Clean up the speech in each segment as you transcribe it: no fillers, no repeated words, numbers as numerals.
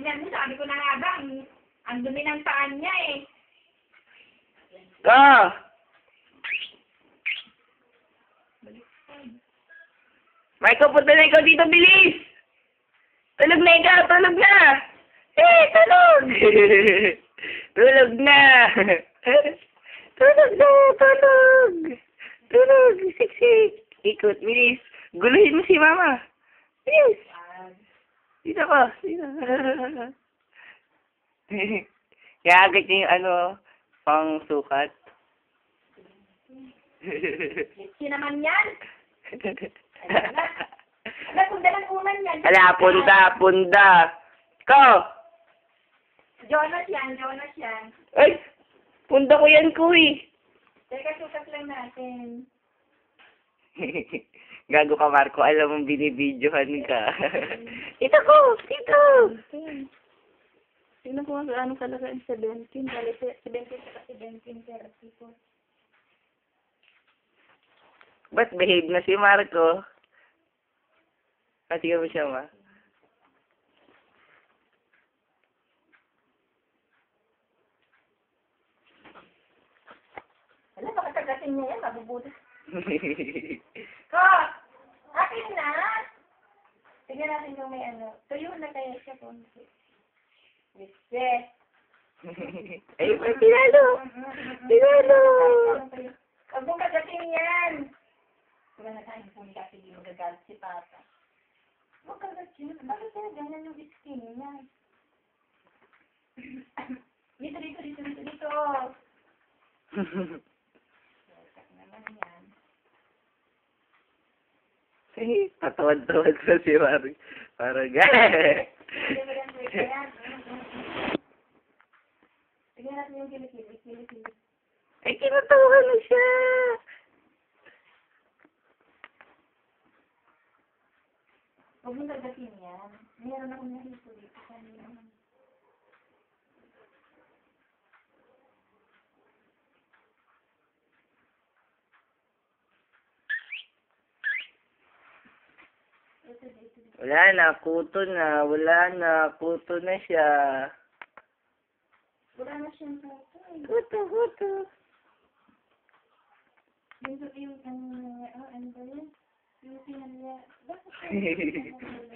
tingnan mo, sabi ko na nga ba, ang dumi ng paan niya eh. Ka! Michael, punta na ikaw dito, bilis! Tulog na ikaw, tulog na! Eh, tulog! Tulog na! Tulog na, tulog! Tulog, siksik! Ikot, bilis! Guluhin mo si mama! Bilis! Dito ka, dito. Kaya niya yung pang sukat. Sino naman yan? Ala, punta ng unan yan. Ala, punta. Ikaw! Jonas yan. Ay! Punta ko yan, kuy. Teka, sukat lang natin. Gago ka, Marco. Alam mong binibidyohan ka. Dito ko! Dito! Tingnan ko nga ano talaga yung 17. Bali, 17 saka 17, 34. Ba't behave na si Marco? Sige mo siya, ma. Wala, baka tagasin niya yan. Mabubuti. Ko! Akin na! Tignan natin kung may ano. Tuyo na kaya siya kung Wisse. Ay, may pinalo! Pinalo! Huwag mong kagating yan! Wala na tayong punta. Sige, magagalit si Papa. Huwag kagating. Bakit kaya ganyan yung skin niya? Dito. Naman yan. Ay, patawad-tawad sa si Marco. Parang gaya. Tignan natin yung kilikili. Ay, kinatawa na siya. Huwag mong gagatin yan. Meron akong nahito dito. Wala na, kuto na. Kuto na siya. Wala na siyang puto. Kuto. Yung ano ba yun? Yung pinalya.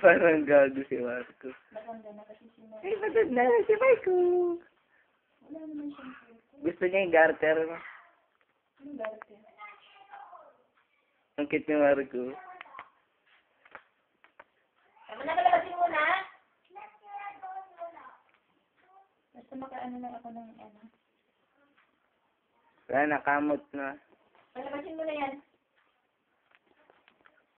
Parang gago si Marco. Maganda na kasi siya. Ay, matad na si Marco. Wala naman siyang puto. Gusto niya yung garter. Anong dati? Ang cute ni Marco. Tama na, palabasin mo na. Basta makaano lang ako ng ano. Wala, nakamot na.